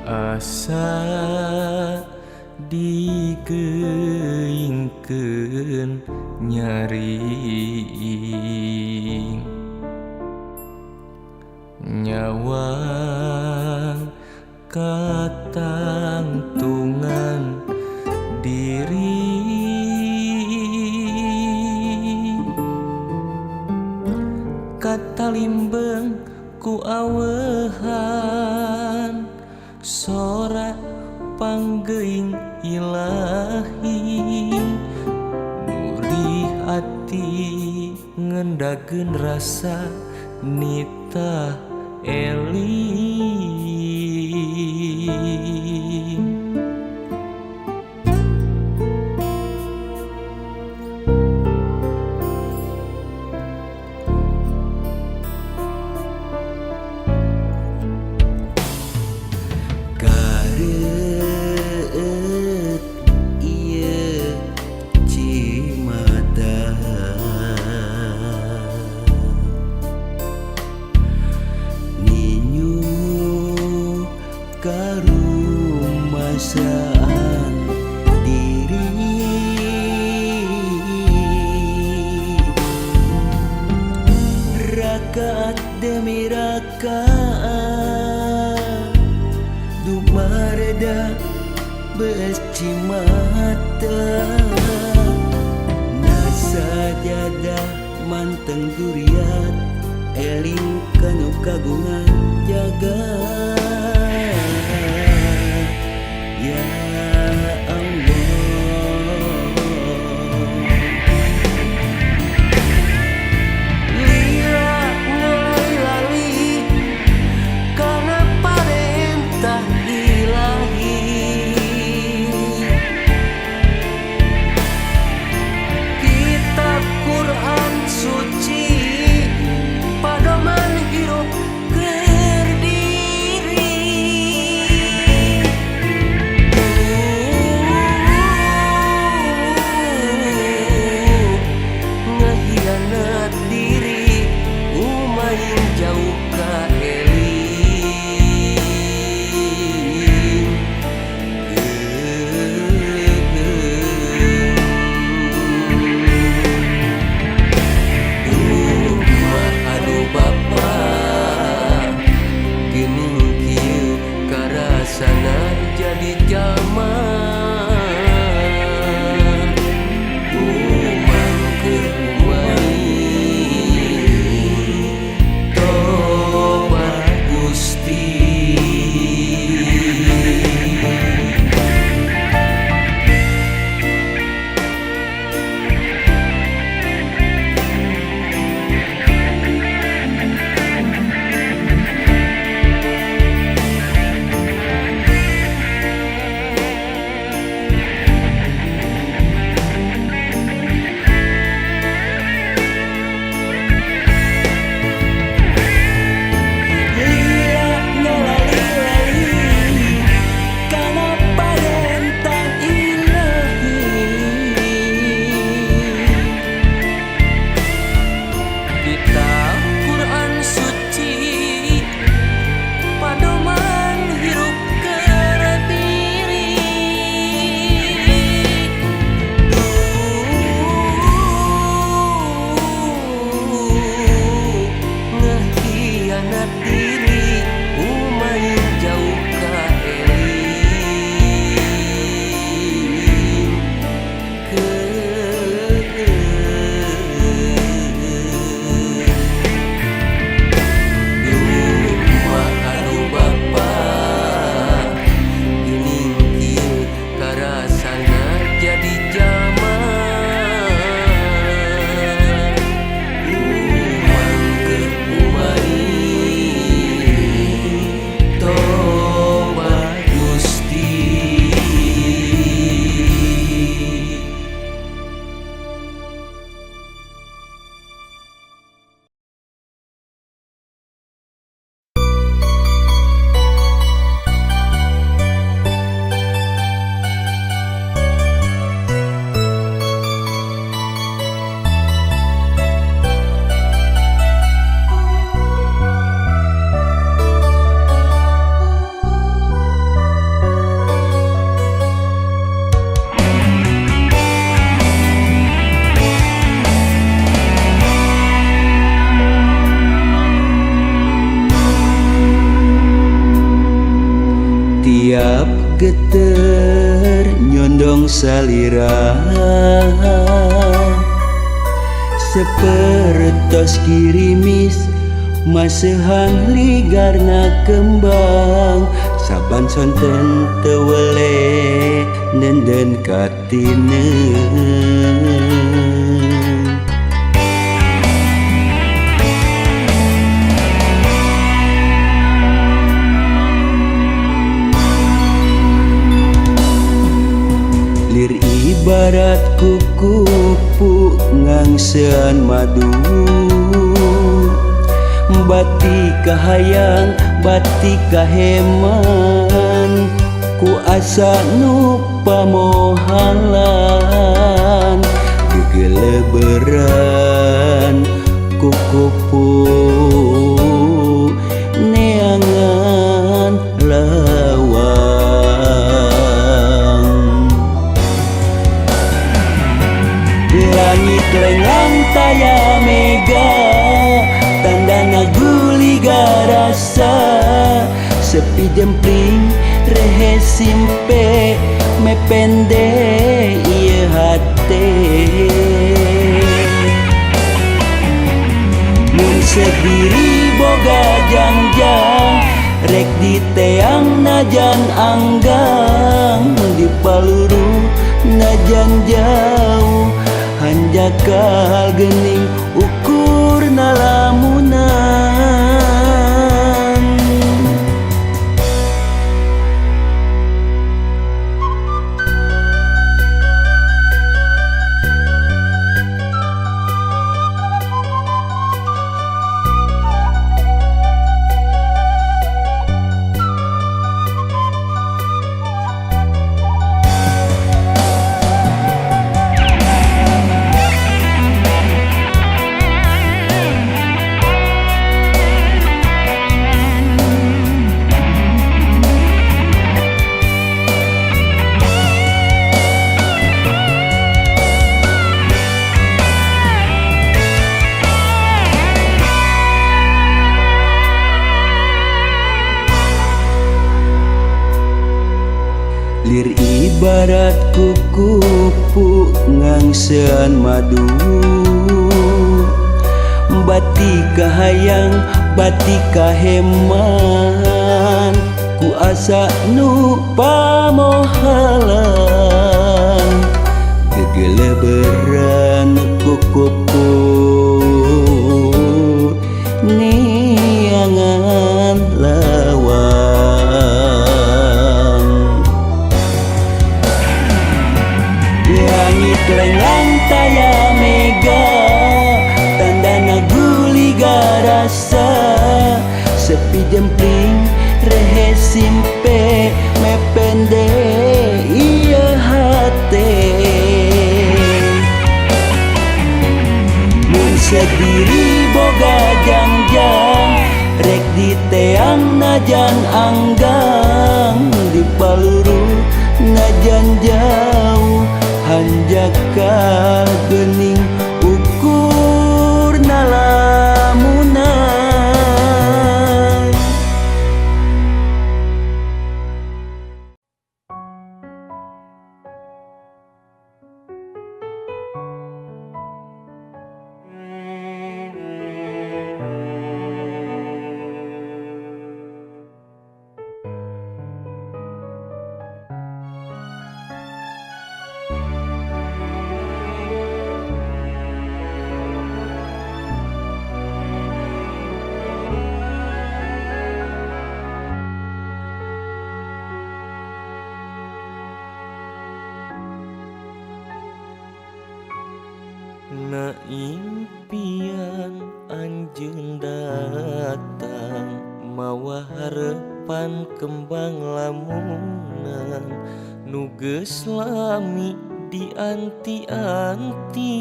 asa digeingkeun nyaring nyawang katangtungan diri katalimbeng ku awehan sora panggeuing ilahi nu di hati ngendageun rasa nita eling kareut ieu cimada ninyu karumasaan diri rakaat demi rakaat dumareda becimata nasajada manteng duriat eling kanu kagungan jaga ya Allah lila ngalali kana parentah ilahi kitab Quran suci padoman hirup keur Tiap geter nyondong salira, sepertos kirimis masehang ligarna kembang. Saban sonten tewele nenden katineng. Lir ibarat kuku ngangsean madu, bati kahayang bati kaheman, ku asa nu pamohalan gegeleberan kukupu neangan lawang. Langit lengang taya mega, tandana guliga rasa, sepi jempling rehe simpe mepende ieu hate. Mun sediri boga jangjang, rek diteang najan anggang, di paluru najan jauh, hanjakal gening ukur nalamunan. Lir ibarat kuku ngangsean madu, bati kahayang bati kaheman, ku asa nu pamohalan gegeleberan kukupu niangan lawang. Langit lengang taya mega, tandana guliga rasa, sepi jempling rehe simpe mepende ieu hate. Mun sediri boga jangjang, rek diteang najan anggang, di paluru najan jauh, hanjakal gening ukur nalamunan. Na impian anjeun datang, mawa harepan kembang lamunan, nu geus lami dianti-anti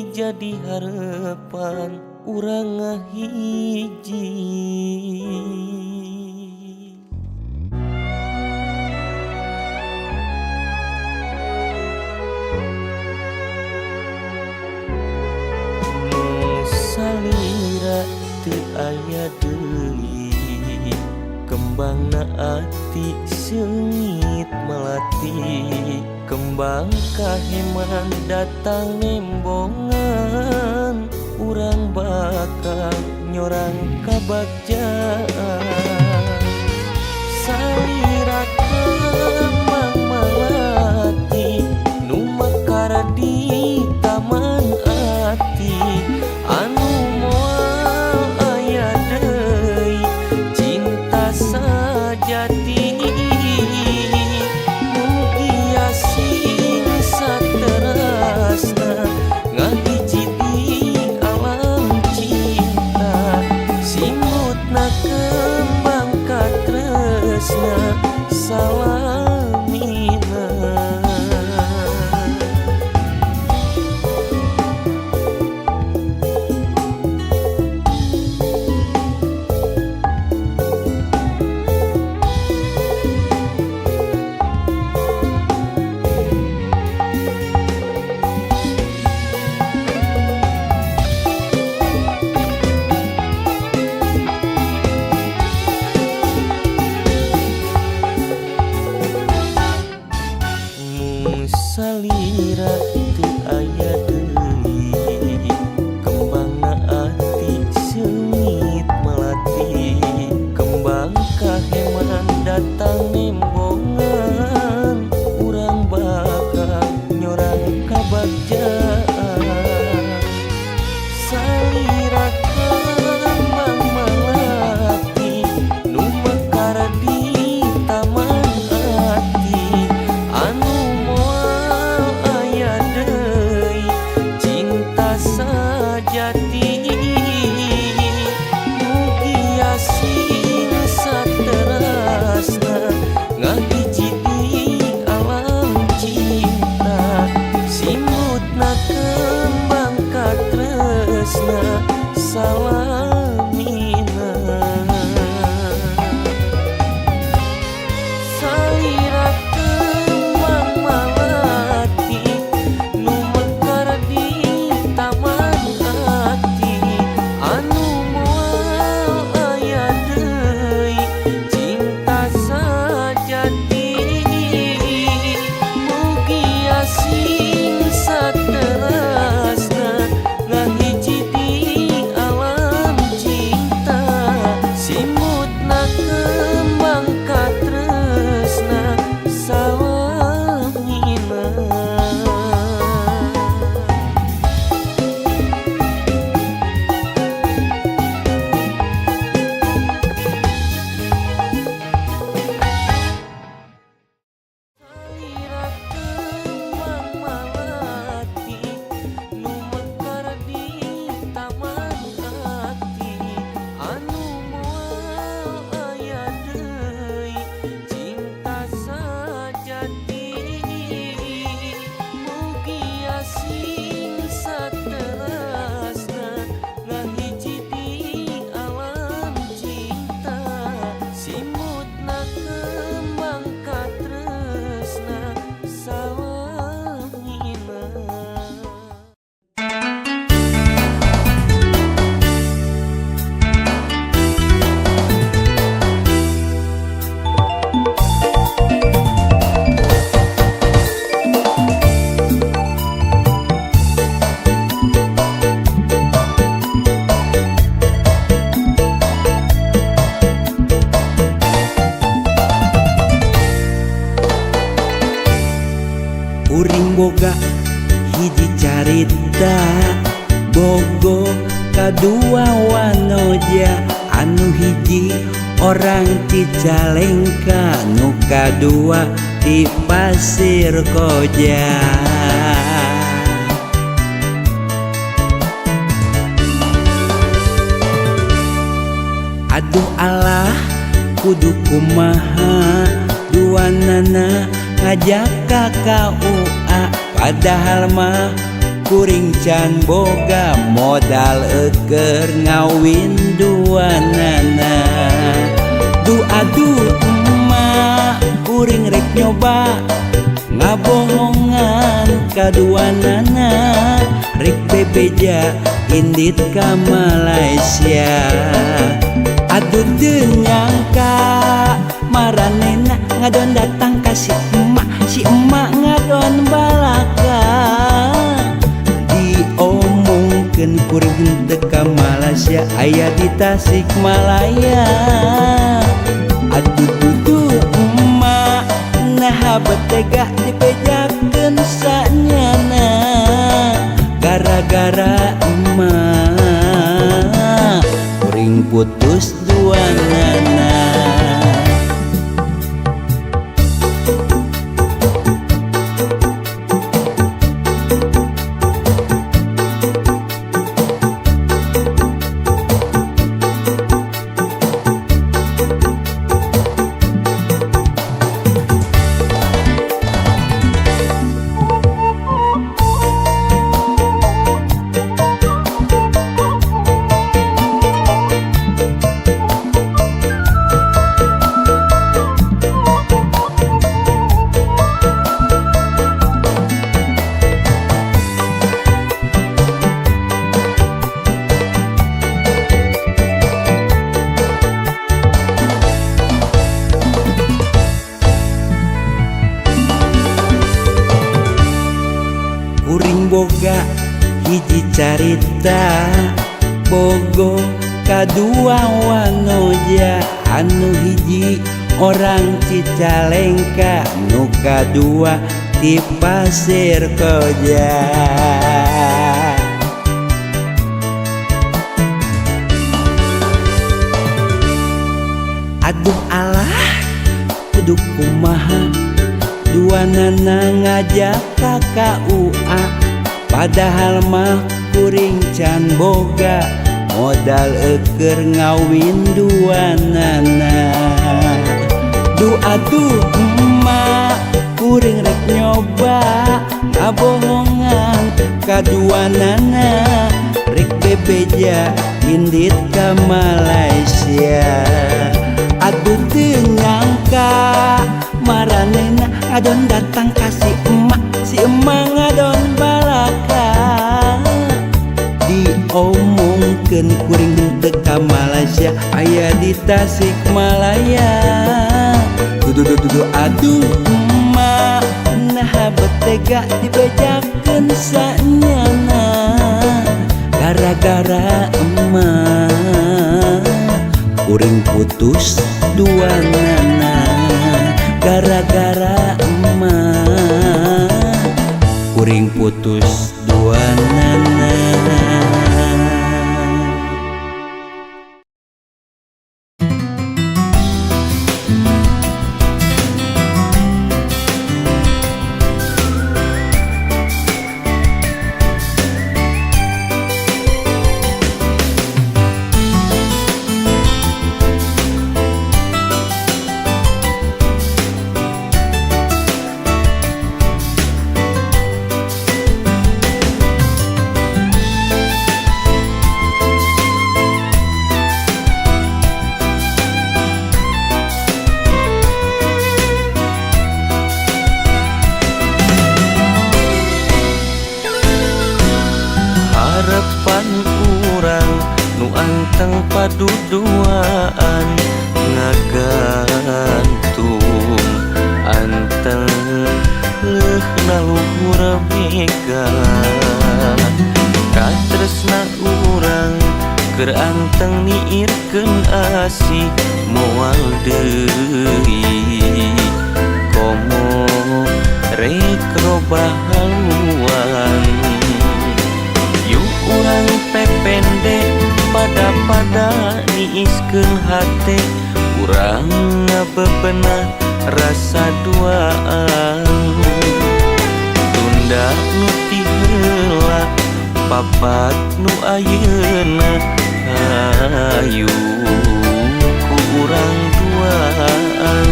jadi harepan urang ngahiji. Salira teu aya deui kembangna ati seungit melati, kembang kaheman datang nembongan, urang bakal nyorang kabagjaan. Salira kembang melati nu mekar di taman ati, anu moal aya deui cinta sajati, mugi asing saterasna ngahiji di alam cinta, simutna kembang katresna salamina. Salira teu aya deui, kembangna ati seungit melati, kembang kaheman datang nembongan, urang bakal nyorang kabagjaan. Salira kembang melati nu mekar di taman ati, anu sajati, mugi asing saterasna ngahiji di alam cinta, simutna kembang katresna salamina. Salira kembang melati nu mekar di taman ati, anu moal aya deui cinta sajati, mugi asing saterasna ngahiji di alam cinta, simutna kembang katresna salamina. Salira kembang melati nu mekar di taman ati, anu moal aya deui cinta sajati, mugi asing saterasna ngahiji di alam cinta, simutna kembang katresna salamina. Uring boga hiji carita, bogo kadua wanoja, anu hiji orang Cicalengka, nu kadua di Pasir Koja. Aduh Allah kudu kumaha, duanana ngajak ka KUA, padahal mah kuring can boga modal eker ngawin duanana. Aduh emak kuring rek nyoba ngabohongan kaduanana, rek bebeja indit ka Malaysia. Aduh teu nyangka aya di Tasikmalaya. Aduh dudu emak nah betega dibejakeun sanyana gara-gara emak kuring putus duanana. Kuring boga hiji carita bogo kadua wanoja anu hiji orang Cicalengka nu kadua di Pasir Koja. Aduh alah kudu kumaha duanana ngajak ka KUA padahal mah kuring can boga modal eker ngawin duanana. Aduh emak kuring rek nyoba ngabohongan kaduanana rek bebeja indit ka Malaysia. Aduh teu nyangka maranena ngadon datang kasih emak, si emak ngadon balaka diomongkeun kuring teu ka Malaysia aya di Tasikmalaya. Dudu aduh emak nah betega dibejakeun sanyana gara-gara emak kuring putus duanana. Gara-gara emak kuring putus duanana. Harapan urang nu anteng paduduaan ngagantung anteng leuh naluhur bega katresna urang keur anteng niirkeun asih moal deui komo rek robah haluan. Urang pepende pada niiskeun hate urang ngabebenah rasa duaan tunda nu ti heula papat nu ayeuna hayu ku urang duaan.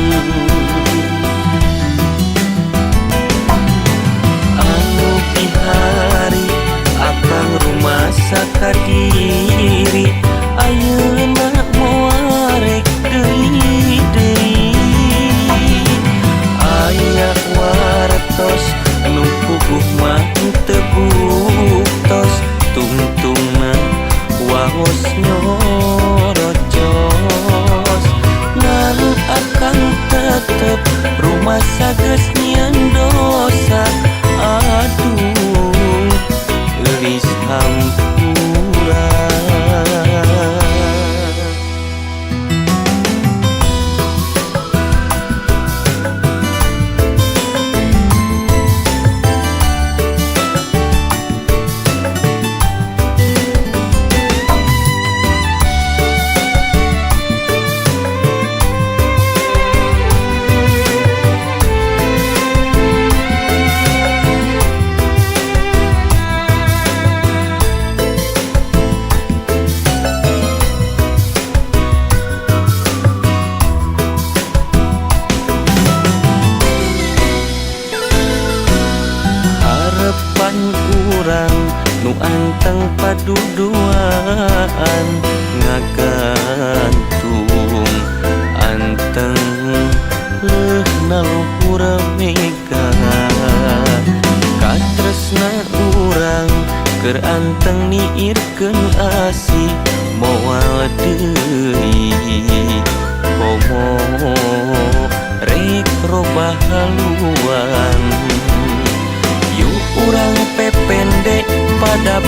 Anu hari akang rumah sakadiri ayeuna moal rek deui aya wartos nu puguh mah teu buktos tungtungna waos nyorocos ngan akang tetep rumah sageus nyieun dosa. Aduh gelis hampura. anteng paduduaan ngagantung anteng leuh naluhur mega katresna urang keur anteng niirkeun asih moal deui komo rek robah haluan yuk urang pepende pada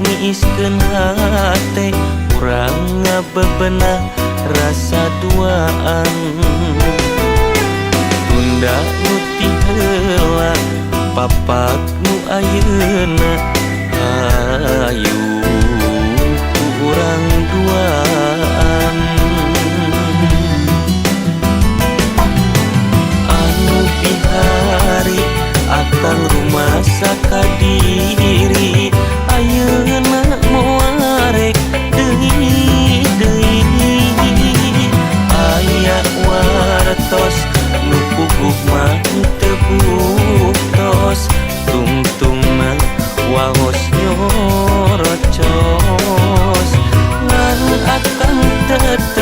niiskeun hate urang ngabebenah rasa duaan tunda nu ti heula papak nu ayeuna ayu urang duaan anu bihari akang rumah sakadiri ayeuna moal rek deui aya wartos nu puguh mah teu buktos tungtungna waos nyorocos ngan akang tetep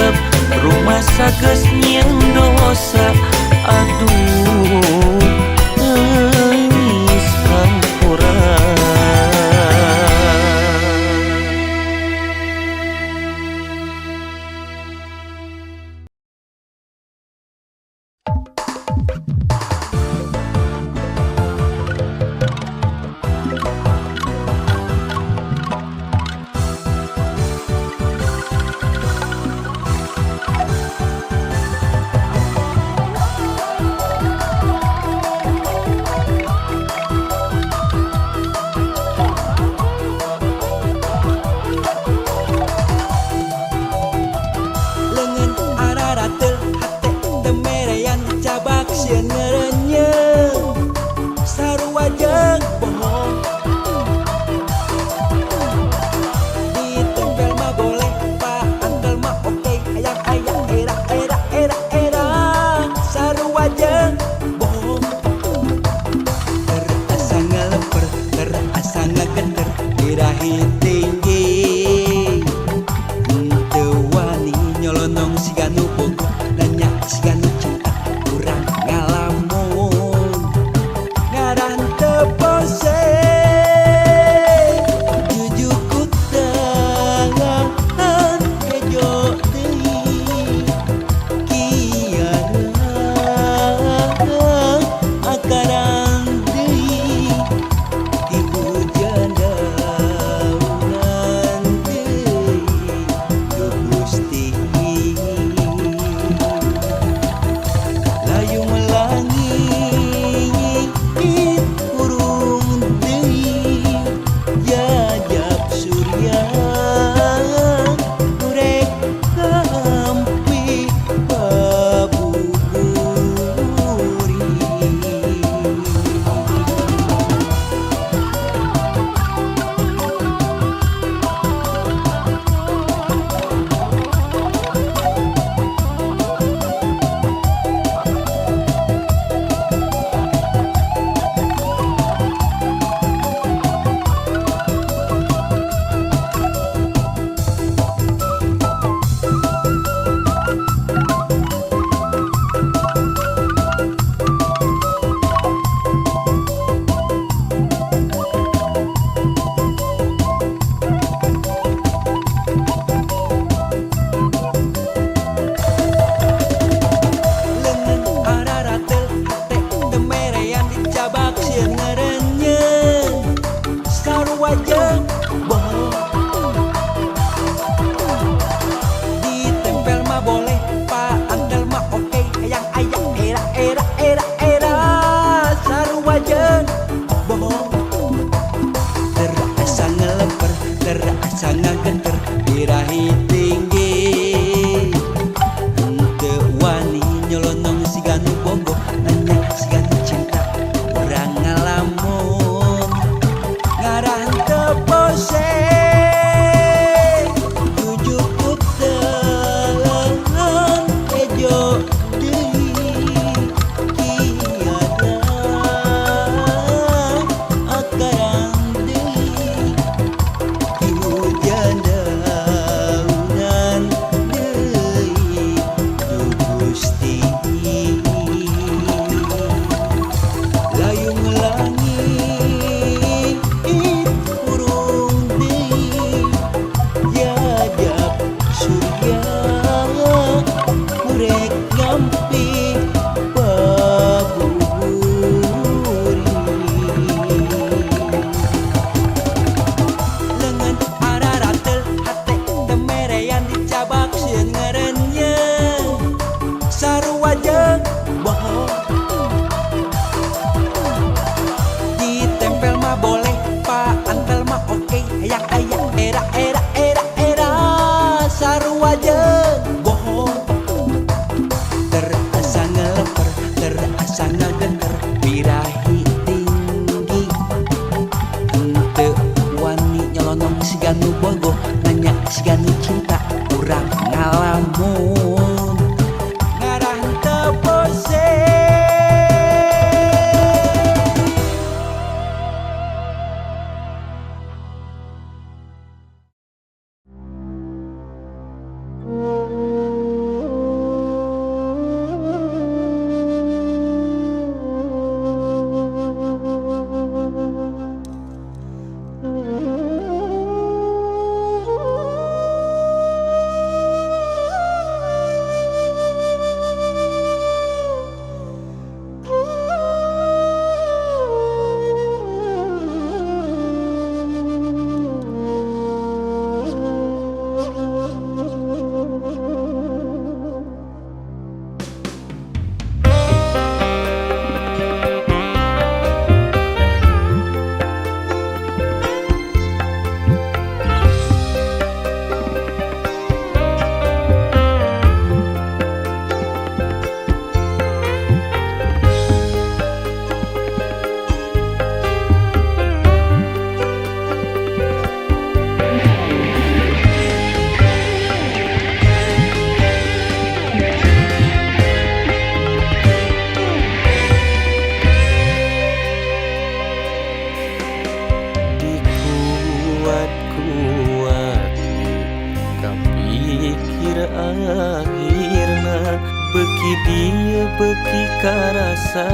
beki dia beki karasa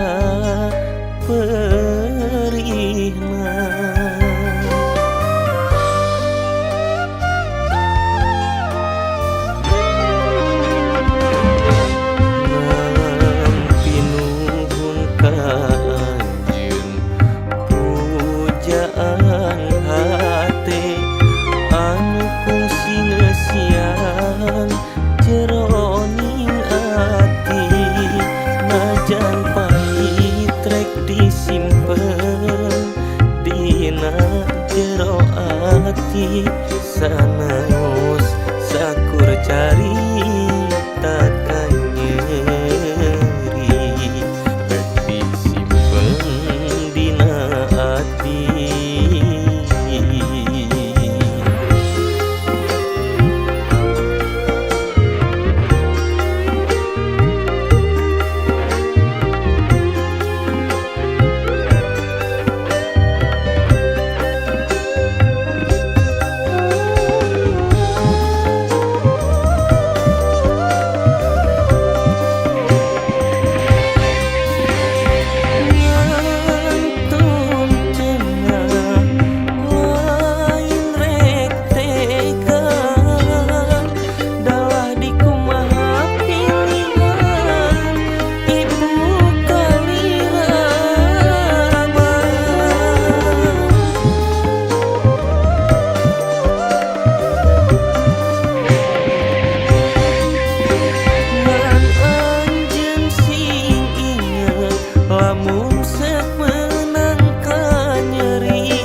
perihna pinuhun ka anjeun pujaan hate anu kungsi ngeusian jeroning ati najan pahit rek disimpen dina jero ati sanaos sakur carita kanyeri rek disimpen dina ati. Lamun seuk meunang ka nyeri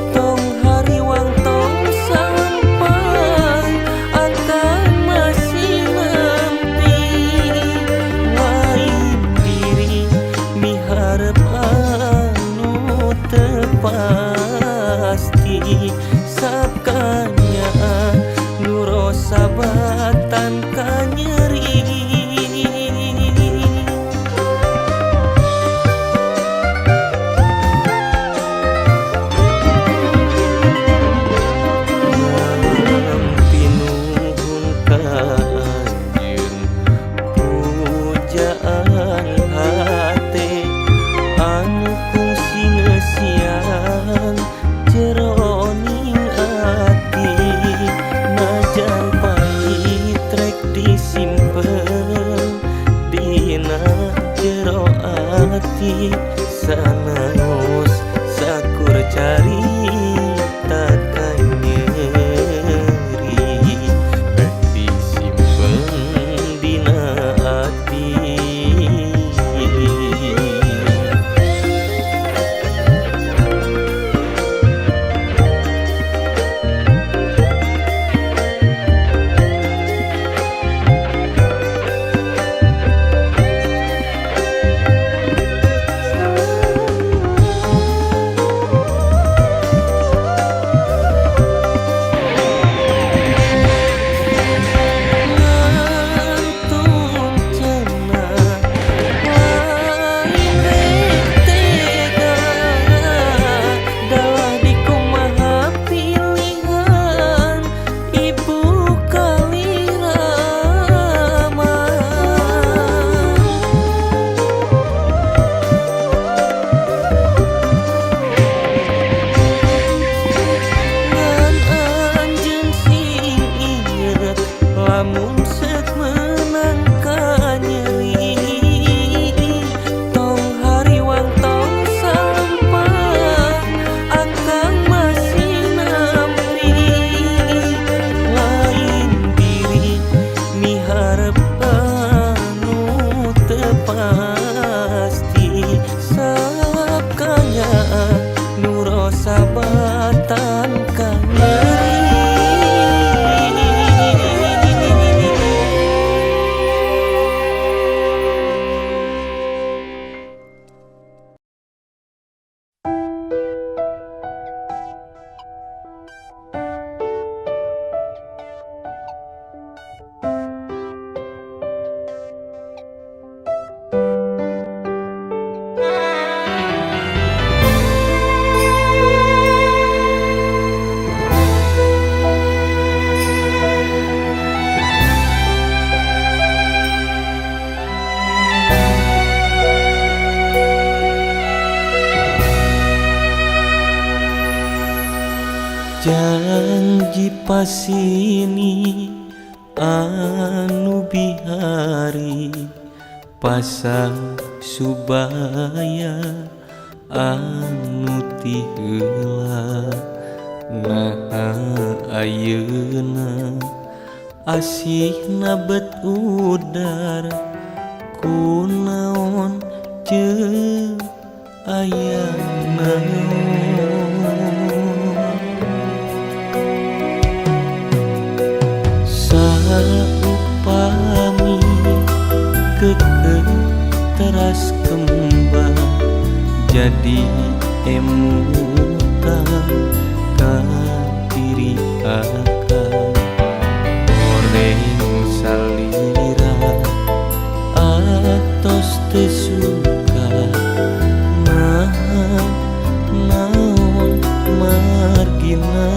tong hariwang tong sampai akan masih nempi lain diri miharep anu teu pasti sakanya nu rosabatan ka nyeri. Jero ati sanaos sakur carita kanyeri rek disimpen dina ati. hiji pasini anu bihari pasang subaya anu ti heula naha ayeuna asihna bet udar kunaon ceuk aya naon saupami kekeh teras kembang jadi emutan ka diri akang goreng salira atos teu suka naon margina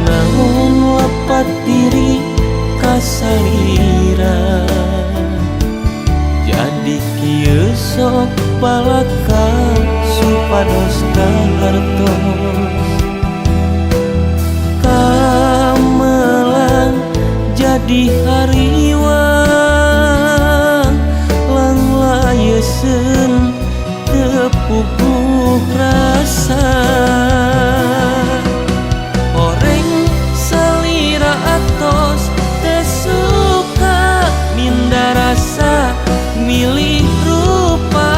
naon lapat diri kasalira jadi kieu sok balaka supados kahartos kamelang jadi hariwang lang layeseun teu puguh rasa horeng salira atos teu suka minda rasa milih rupa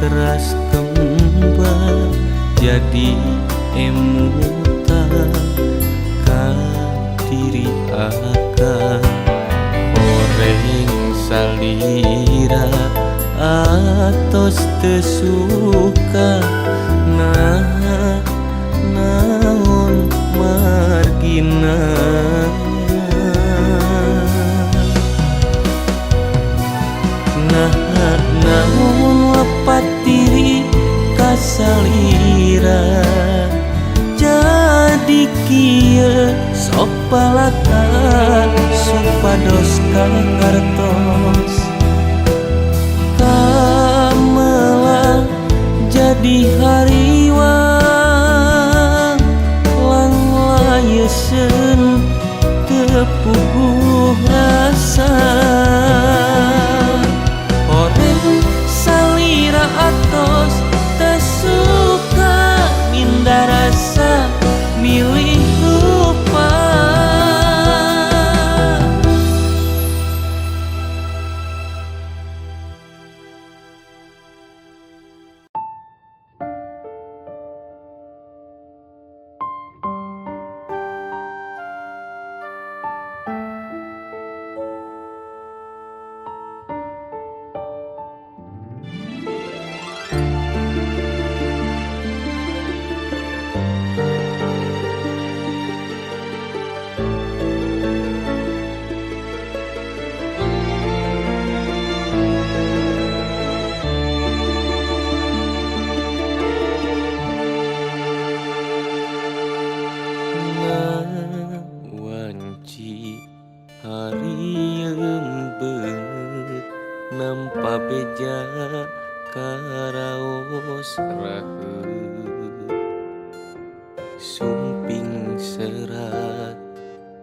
teras kembang jadi emutan ka diri akang horeng salira atos teu suka naon margina naon lepat diri kasalira jadi kieu sok balaka supados kahartos kamelang jadi hariwang lang layeseun teu puguh rasa salira atos teu suka minda rasa milih rupa wanci harieum beungeut nampa beja karaos raheut sumping serat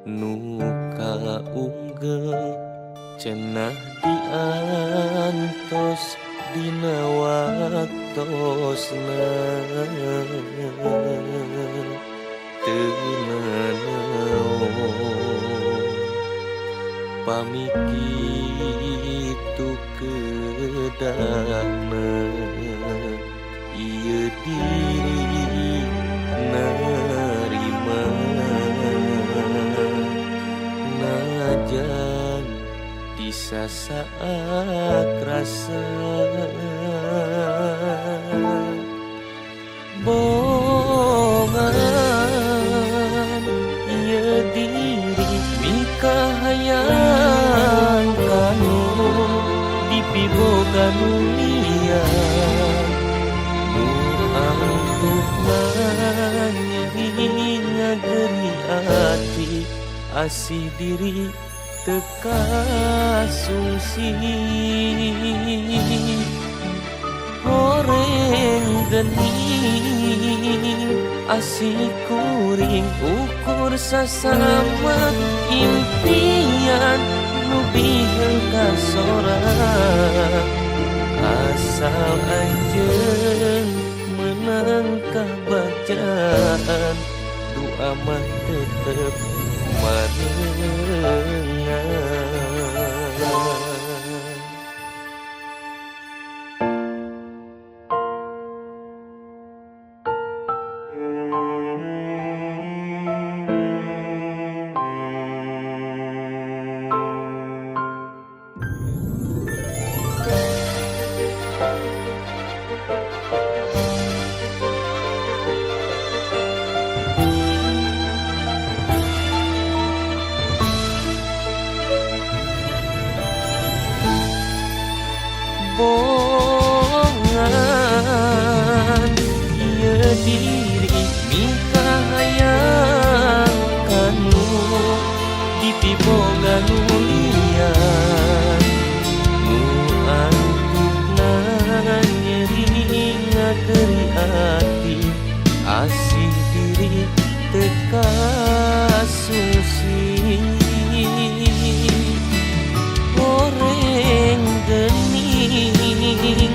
nu kaunggel cenah diantos dina waktosna teu naon pamikitu sadana ieu diri narima najan disasaak rasa bongan ieu diri mikahayang kanu dipiboga nulian nu antupna nyeri ngageri ati asih diri teka sungsi horeng gening asih kuring ukur sasama impian nu biheung kasorang asal anjeun menang kabacaan doa mah tetep marengan. Bongan ieu diri mikahayang kanu dipiboga nulian nu antupna nyeri ngageri ati asih diri teka susi goreng gening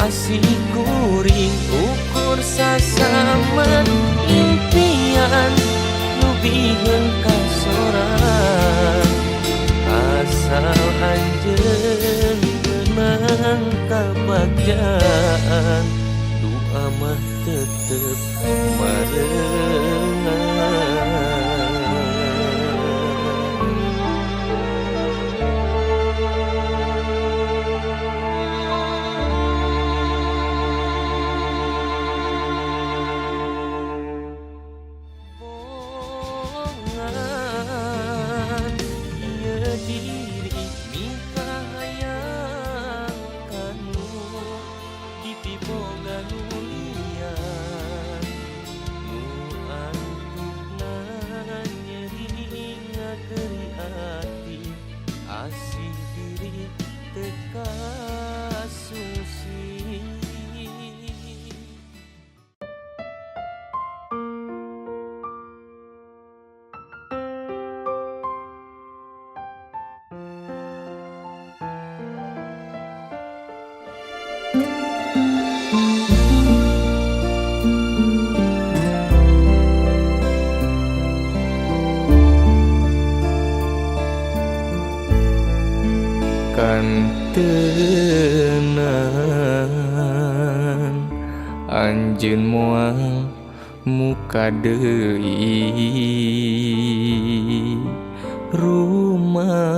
asih kuring ukur sasama impian nu biheung kasorang asal anjeun menang kabagjaan doa mah tetep marengan. Asih diri teka susi kantenan anjeun moal muka deui rumaos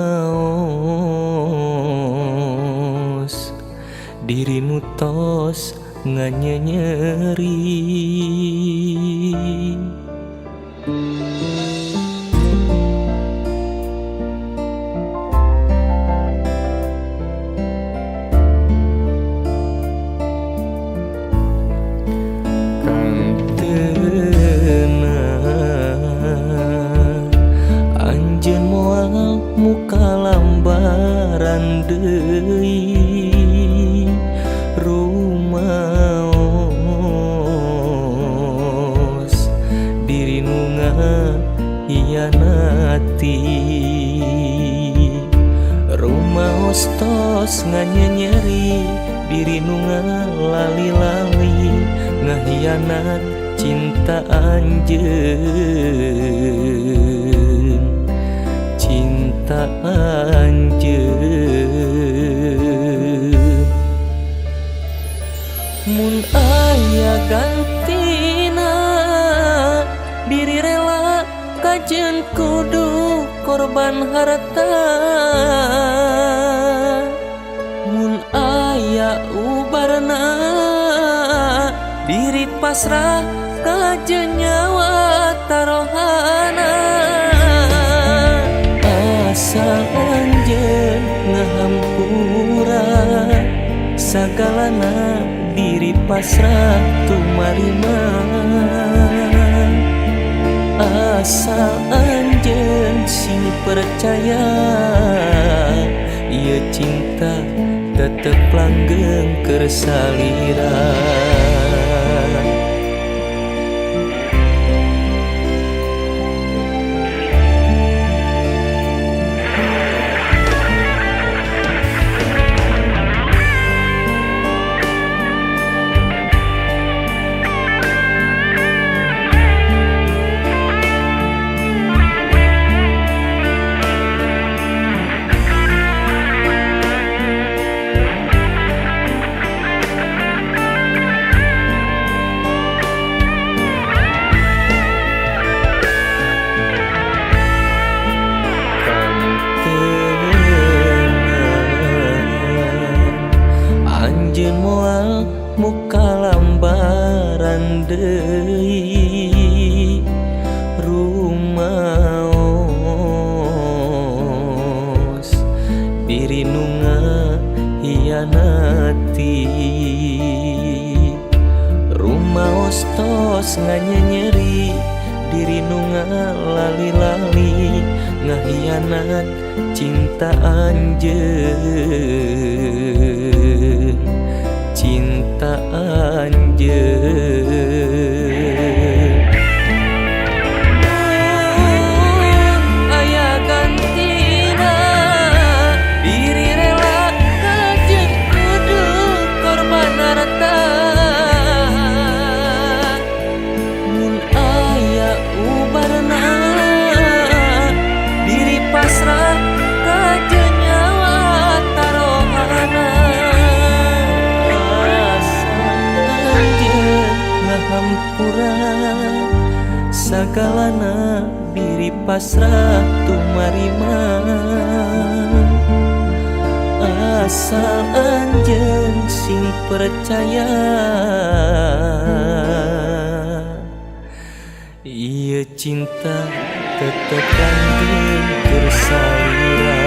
diri nu tos nganyenyeri muka lambaran deui rumaos diri nu ngahianati rumaos tos nganyenyeri diri nu ngalali-lali ngahianat cinta anjeun cinta anjeun Mun aya gantina diri rela kajen kudu korban harta. Mun aya ubarna diri pasrah kajen nyawa tarohana. Asal anjeun ngahampura sagalana diri pasrah tumarima. Asal anjeun sing percaya ieu cinta tetep langgeng keur salira. Anjeun moal muka lambaran deui rumaos diri nu ngahianati. Rumaos tos nganyenyeri diri nu ngalali-lali ngahianat cinta anjeun. Cinta anjeun aya gantina diri rela kajen kudu korban harta. Mun aya ubarna diri pasrah kajen nyawa tarohana. Hampura sagalana diri pasrah tumarima. Asal anjeun sing percaya ieu cinta tetep langgeng keur salira.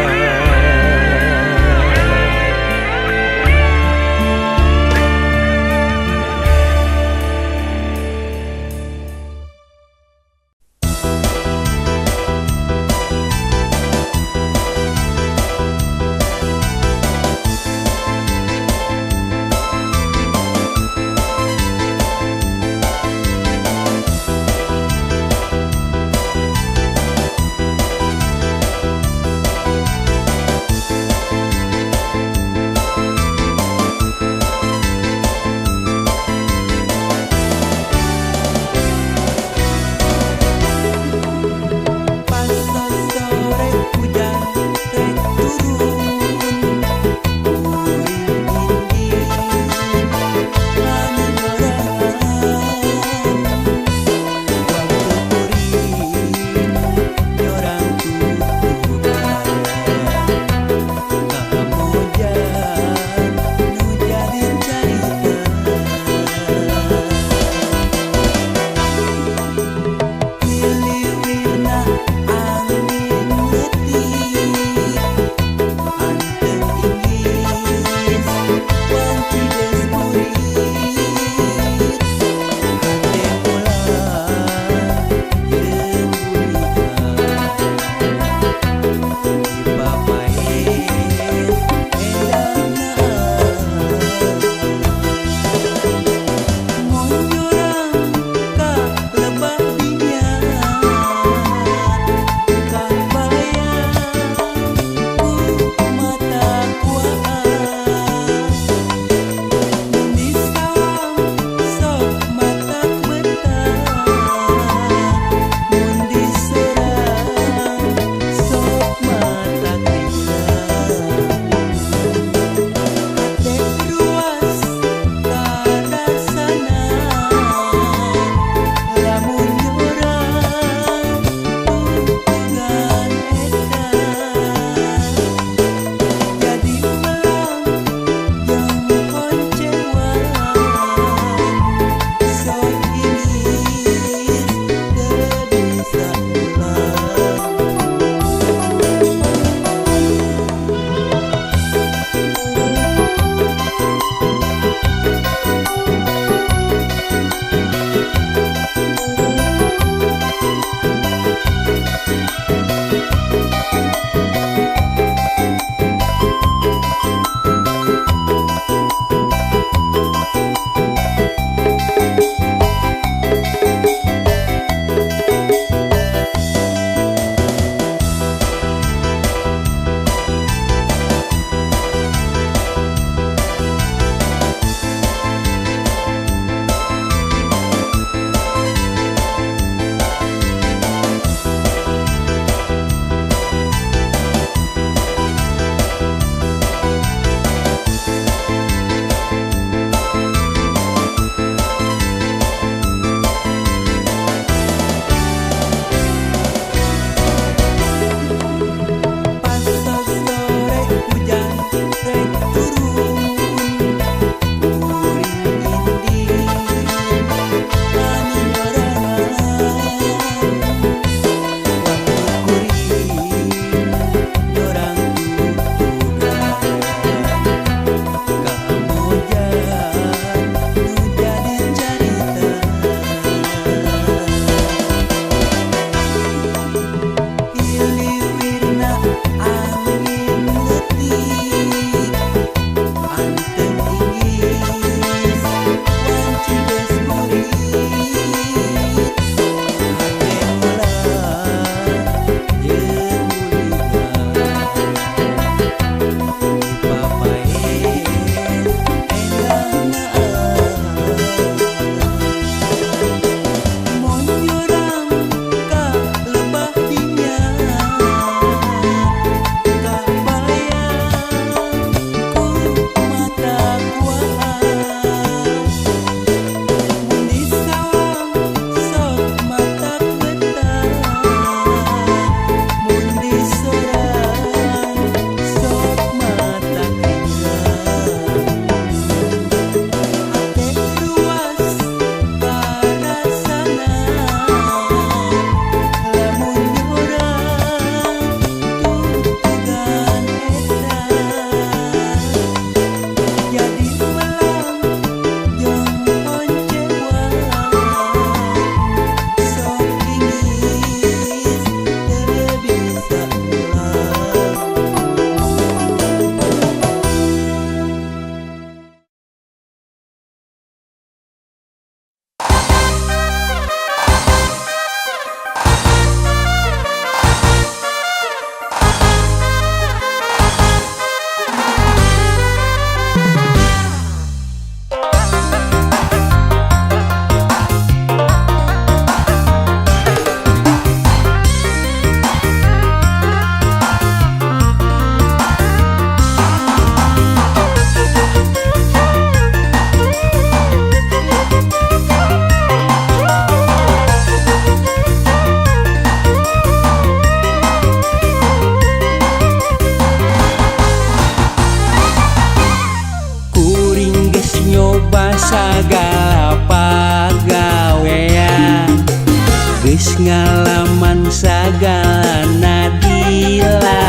ngalaman sagana dilakonan,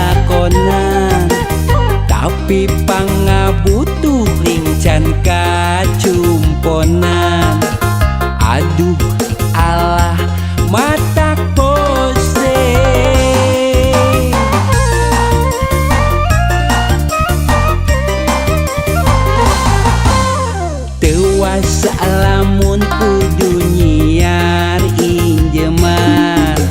tapi pangabutuh ringcan kacumponan. Aduh alah mata kose, teuas lamun kudu nyiar injeman,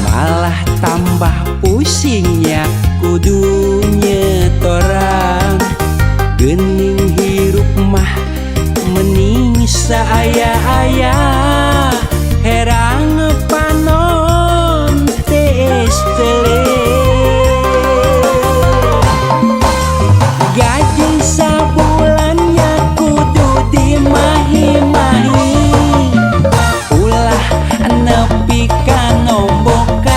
malah tambah pusingnya kudu nyetoran. Geuning hirup mah mending saaya-aya, herang panon tes tele. Gaji sabulannya kudu dimahi-mahi, ulah nepi ka nombokan.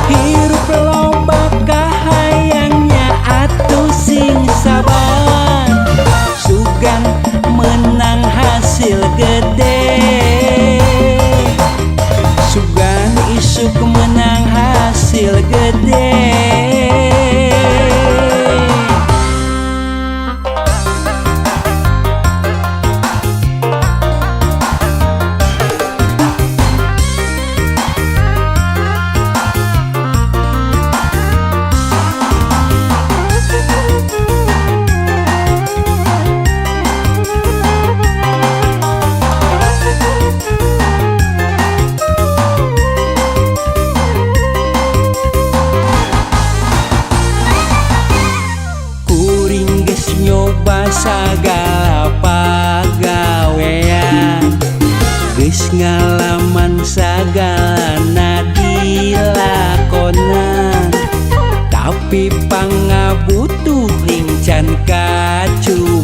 Hirup loba kahayangnya atuh sing sabar, sugan menang hasil gede, sugan isuk menang hasil gede. Kuring geus nyoba sagala pagawean, geus ngalaman sagalana dilakonan, tapi pangabutuh ringcan kacumponan.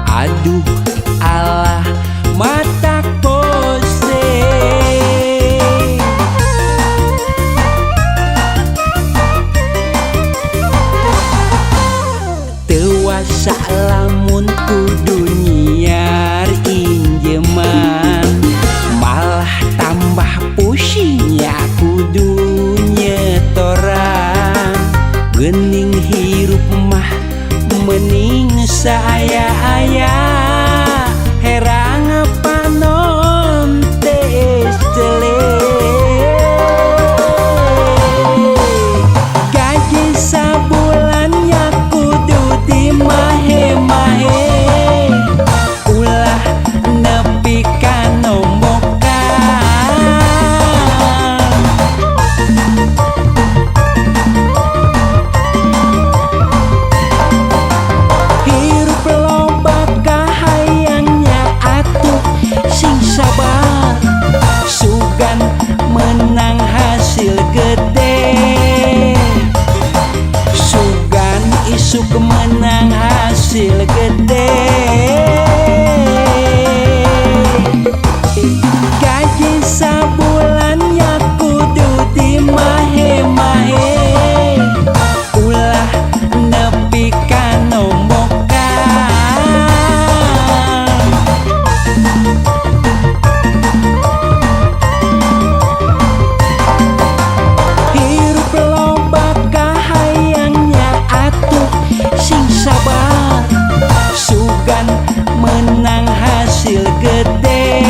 Aduh alah mata kose, teuasa lamun kudu nyiar injeman, malah tambah pusingnya kudu nyetoran. Geuning hirup mah mending saaya-aya, herang panon tes tele. Gaji sabulannya kudu dimahe-mahe, ulah nepi ka nombokan. Hirup loba kahayangnya atuh sing sabar, sugan menang hasil gede, sugan isuk menang hasil gede. Gaji sabulannya kudu dimahe-mahe, ulah nepi ka nombokan. Hirup loba kahayangnya atuh sing sabar, sugan menang hasil gede,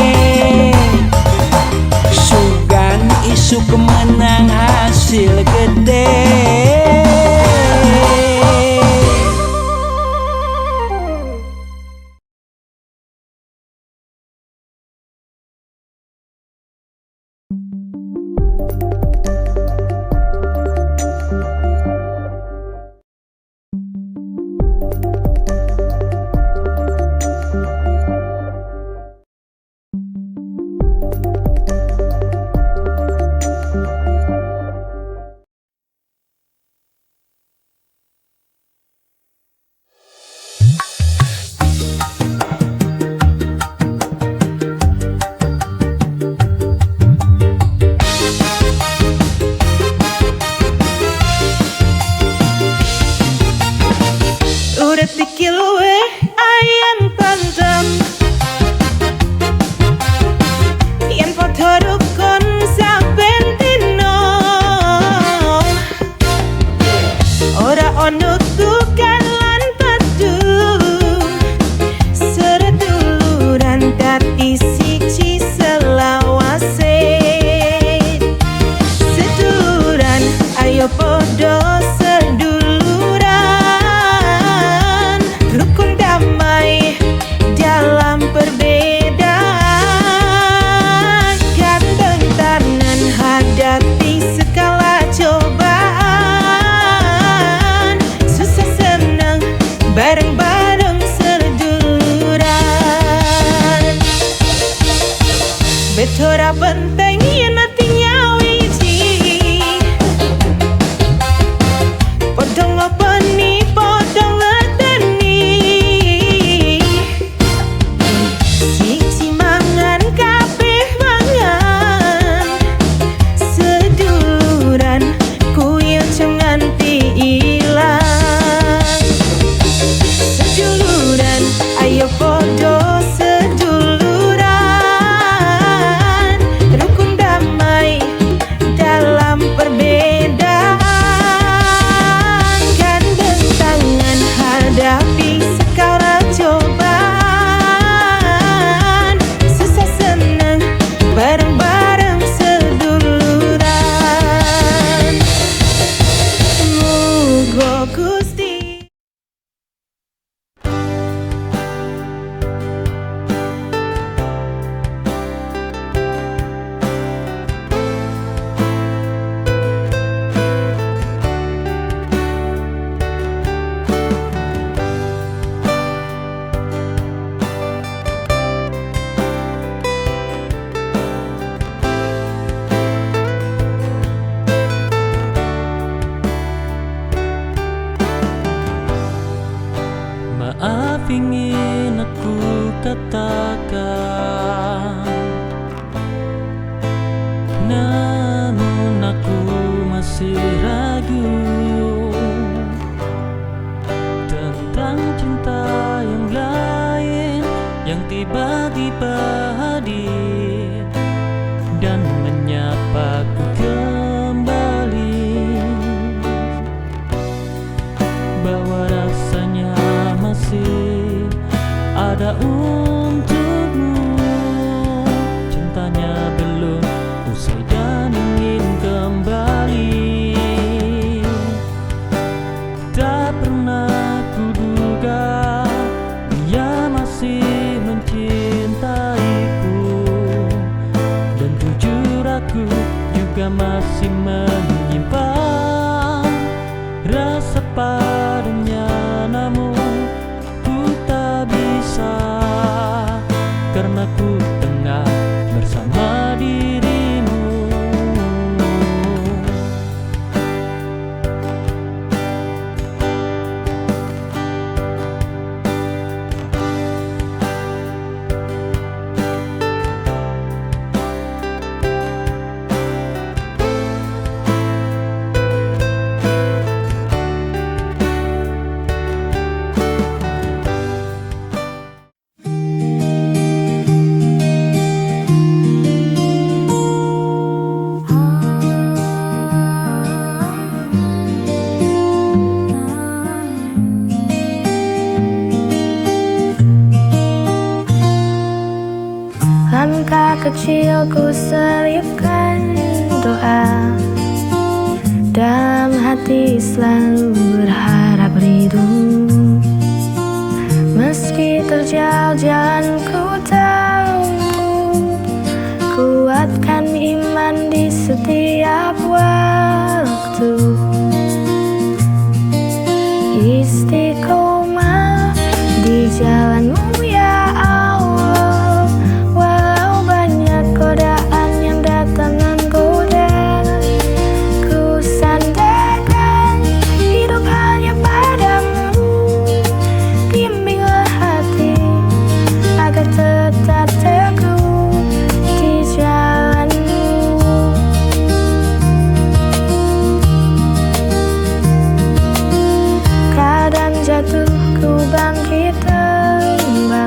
sugan isuk menang hasil gede. tutukan lan padu seduluran tapi siji selawase. Seduluran ayo podo seduluran, rukun damai dalam perbedaan, gandeng tangan hadapi segala cobaan, susah senang bareng-bareng seduluran. Betora penting yen artinya wiji, podong ngopeni podong ngerteni, siji mangan kabeh mangan, seduluran kuyo nganti ilang. Seduluran ayo podo seduluran, rukun damai dalam perbedaan, gandeng tangan hadapi segala cobaan, susah senang bareng-bareng seduluran. Mugo Gusti. Maaf ingin aku katakan, namun aku masih ragu tentang cinta yang lain yang tiba-tiba hadir dan menyapaku kembali, bahwa rasanya masih ada untukmu. Cintanya belum usai dan ingin kembali. Tak pernah kuduga dia masih mencintaiku, dan jujur aku juga masih menyimpan rasa padanya. Namun ku tak bisa, karena ku tengah bersama dirimu. Langkah kecilku selipkan doa, dalam hati selalu berharap ridho. Meski terjal jalan ku tahu, kuatkan iman di setiap waktu. Istiqomah di jalanmu ya Allah, walau banyak godaan yang datang menggoda. Ku sandarkan hidup hanya padamu, bimbinglah hati agar tetap teguh di jalanmu. Kadang jatuh ku bangkit kembali,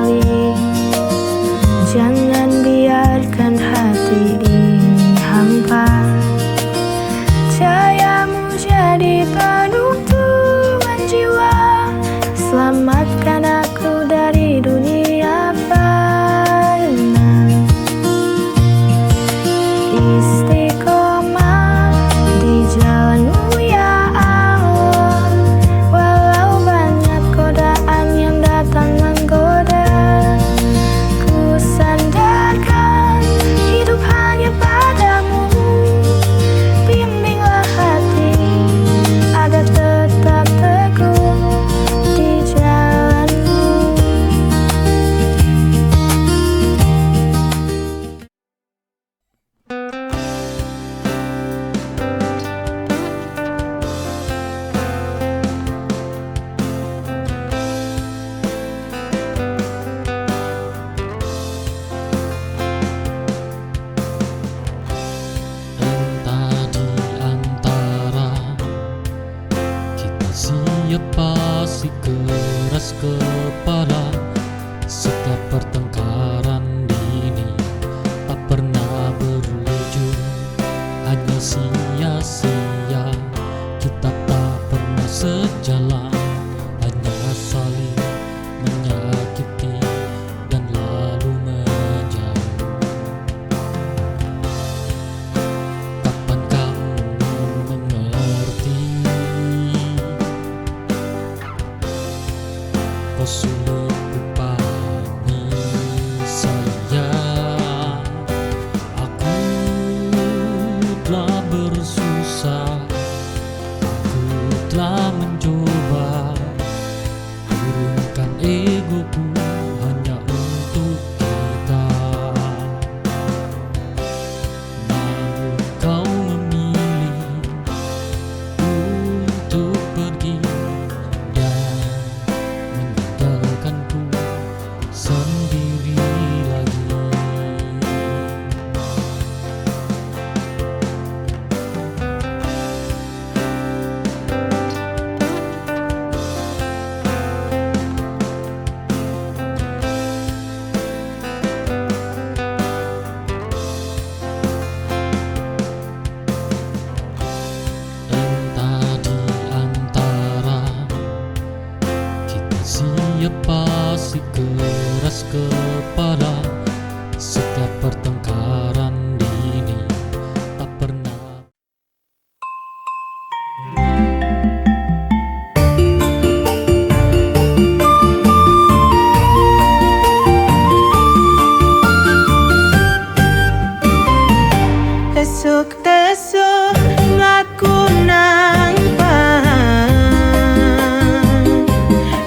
masih keras kepala. Setiap pertengkaran dini tak pernah berujung, hanya sia-sia. Kita tak pernah sejalan, hanya saling menyakiti dan lalu menjauh. Kapan kamu mengerti? Kau sulit kupahami saya. Aku telah bersusah, aku telah mencoba turunkan egoku hanya untuk kita. Namun kau memilih untuk pergi dan meninggalkanku sendiri lagi. Entah di antara kita siapa si keras kepala. Setiap pertengkaran dini tak pernah. Tesuk-tesuk ngaku nang pahang,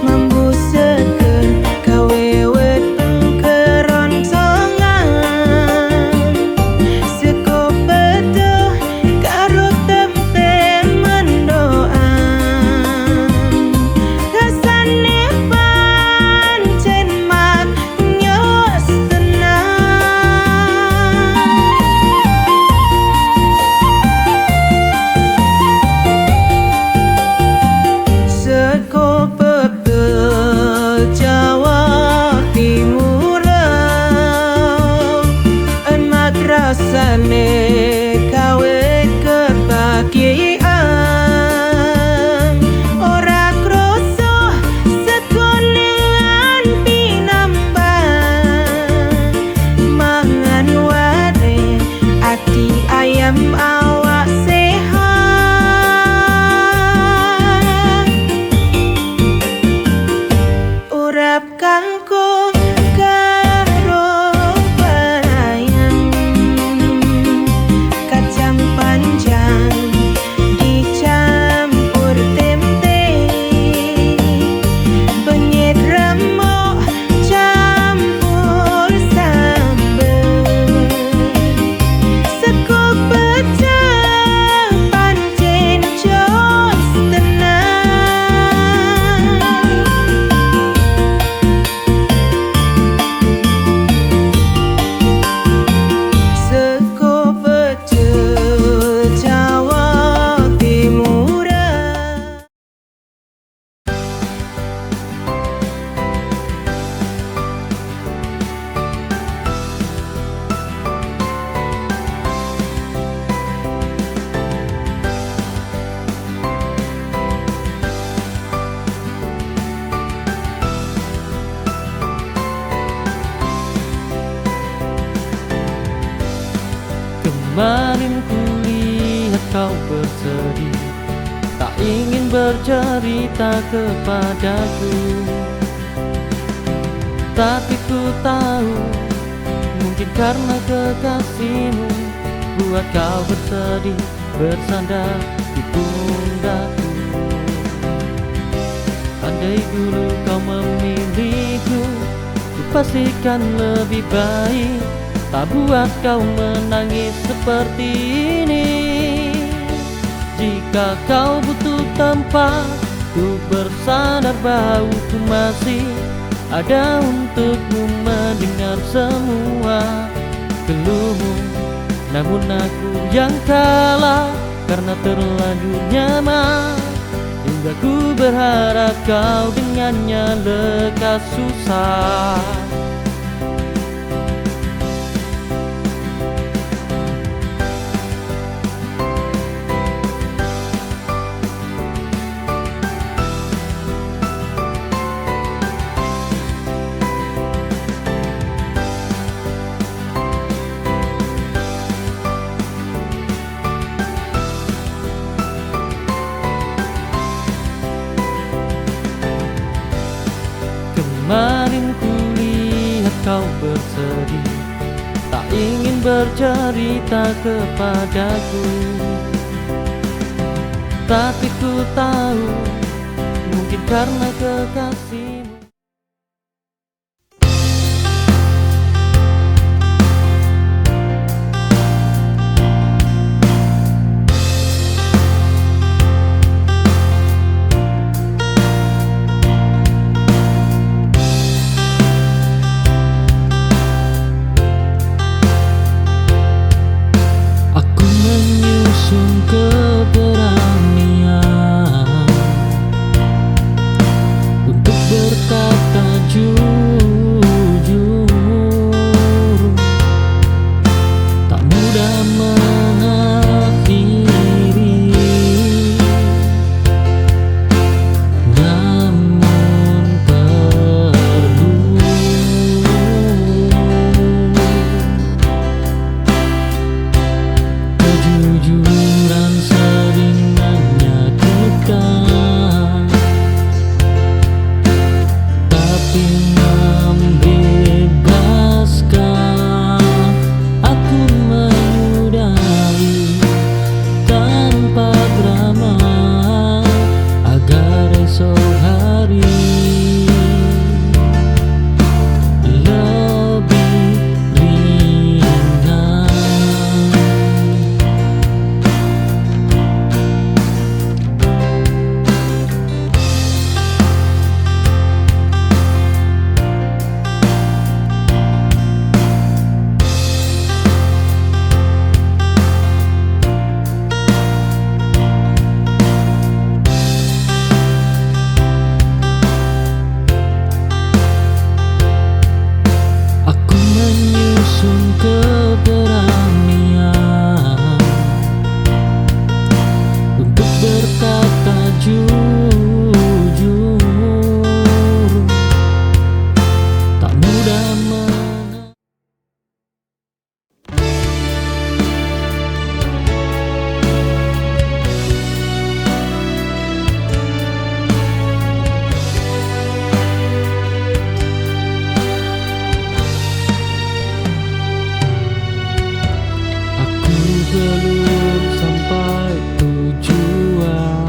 membusekeun kawewet keroncongan. Seko betuh karo tempe mendoan, rasane pancen maknyos tenang. Seko pepel Jawa Timuran, emak rasane kawe kebahagiaan. Ora kroso sekoningan pinambah, mangan ware ati ayam awak sehat. Urap kangkung karo bayang, kacang panjang dicampur tempe, penyet remuk campur sambel. Sekuk pecah pancen jos tenang. Seko pecel Jawa Timuran. Kemarin kulihat kau bersedih, tak ingin bercerita kepadaku. Tapi ku tahu, mungkin karena kekasihmu buat kau bersedih, bersandar di pundakku. Andai dulu kau memilihku, ku pastikan lebih baik, tak buat kau menangis seperti ini. Jika kau butuh tempat untuk bersandar, bahwa ku masih ada untukmu mendengar semua keluhmu. Namun aku yang kalah karena terlanjur nyaman hingga ku berharap kau dengannya lekas susah. Kemarin ku lihat kau bersedih, tak ingin bercerita kepadaku. Tapi ku tahu, mungkin karena kekasihmu. Keberanian untuk berkata jujur, tak mudah mengakhiri, namun perlu kejujuran sering menyakitkan, tapi membebaskan. Aku menyudahi tanpa drama agar esok hari lebih ringan. Aku menyusun keberanian untuk berkata jujur, tak mudah Aku belum sampai tujuan,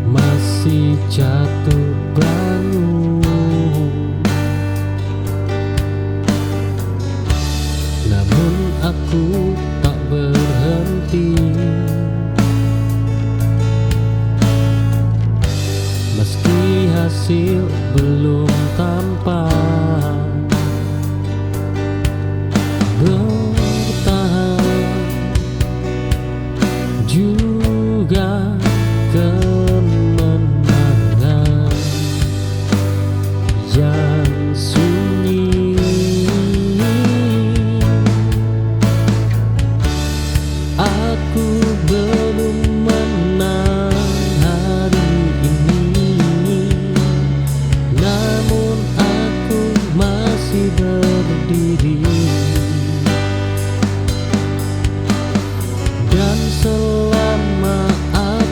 masih jatuh bangun, namun aku tak berhenti. Meski hasil belum tampak, bertahan juga kemenangan yang sunyi. Aku belum menang hari ini, namun aku masih berdiri. Dan selama aku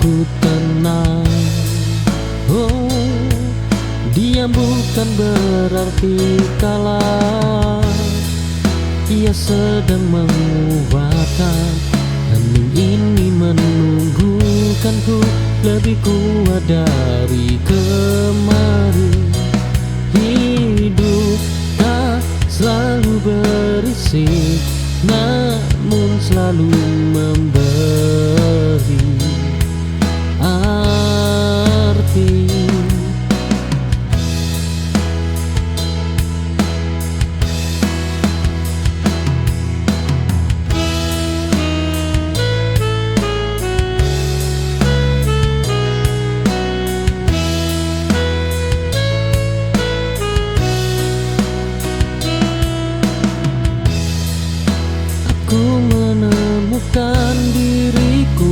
ku tenang. Oh, diam bukan berarti kalah. Ia sedang menguatkan, hening ini menunggukanku lebih kuat dari kemarin. Hidup tak selalu berisik, namun selalu memberi arti. Ku menemukan diriku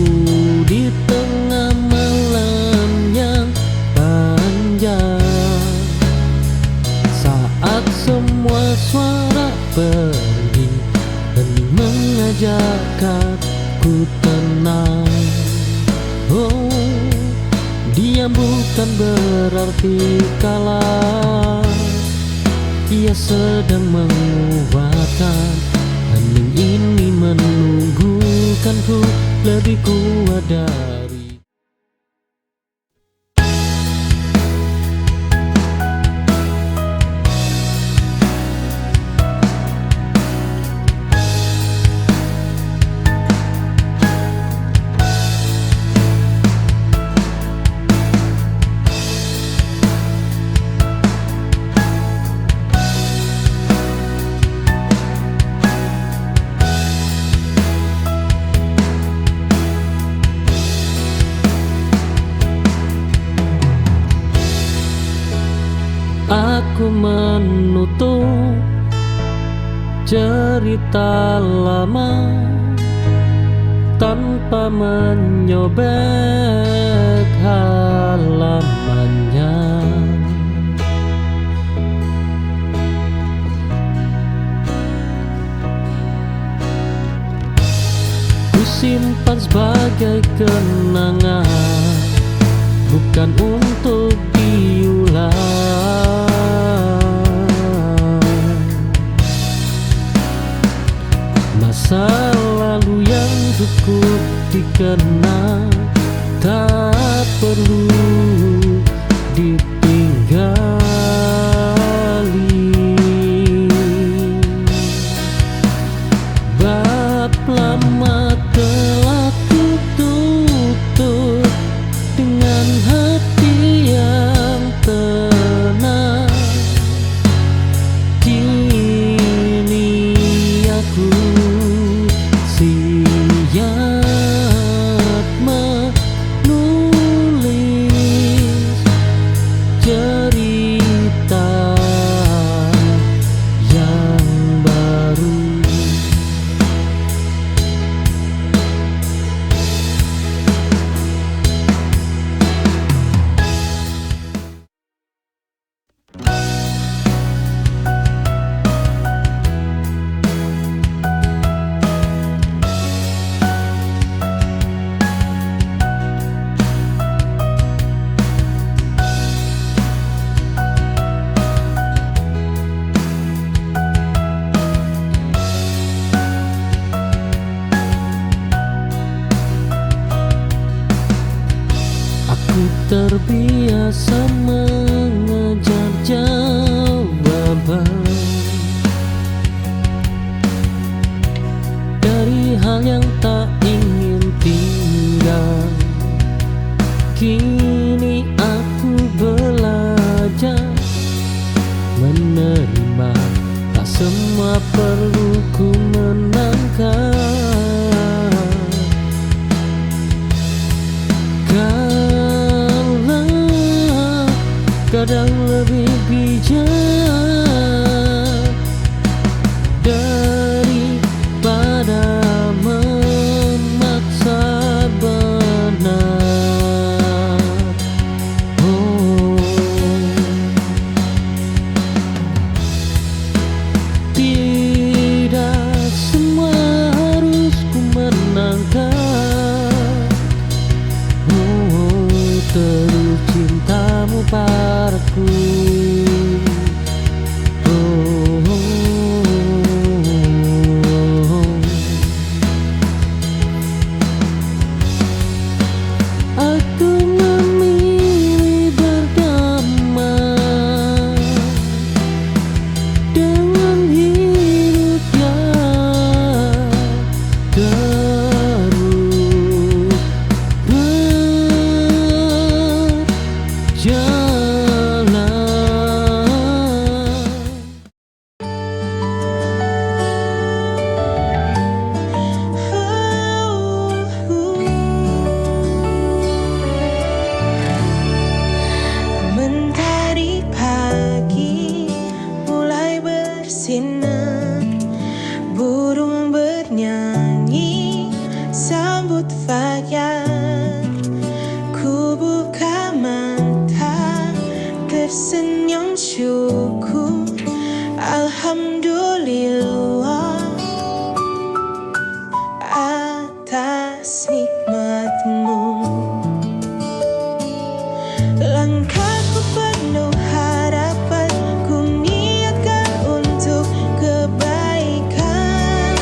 di tengah malam yang panjang. Saat semua suara pergi, hening mengajak ku tenang. Oh, diam bukan berarti kalah. Ia sedang menguatkan, hening ini menunggukanku lebih kuat dari. Aku menutup cerita lama tanpa menyobek halamannya. Ku simpan sebagai kenangan, bukan untuk diulang. Masa lalu yang cukup dikenang tak perlu ditinggali. Bab lama telah ku tutup dengan hati yang tenang. Kini aku siap menulis cerita yang baru. Terbiasa mengejar jawaban dari hal yang tak ingin tinggal. Kini aku belajar menerima, tak semua perlu ku menangkap. Kadang lebih bijak daripada memaksa benar. Oh, tidak semua harus ku menangkap. Oh, terus cintamu padaku. Aku memilih berdamai dengan hidup yang terus Mentari pagi mulai bersinar, burung bernyanyi sambut fajar. Ku buka mata, tersenyum syukur, alhamdulillah atas nikmatmu. Langkahku penuh harapan, ku niatkan untuk kebaikan.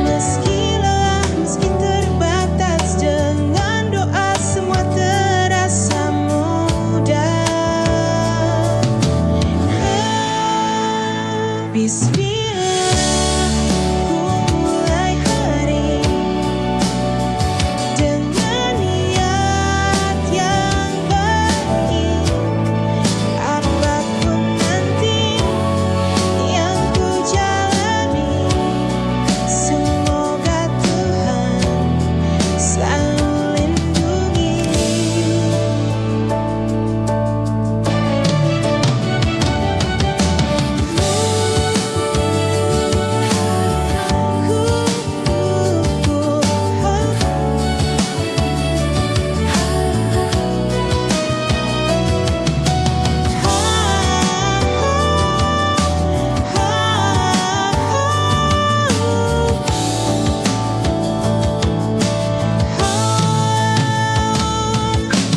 Meski lelah, meski terbatas, dengan doa semua terasa mudah. Bismillah, ku mulai hari dengan niat yang baik. Apapun nanti yang ku jalani, semoga Tuhan selalu lindungi.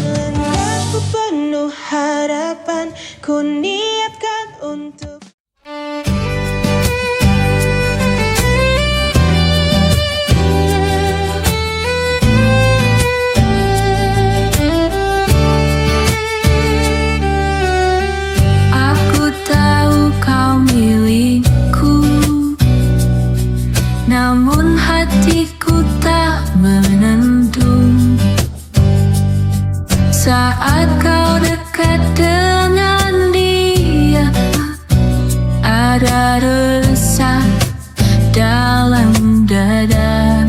Langkahku penuh harapan, ku niatkan untuk Aku tahu kau milikku, namun hatiku tak menentu. Saat kau dekat dengan dia, ada resah dalam dada.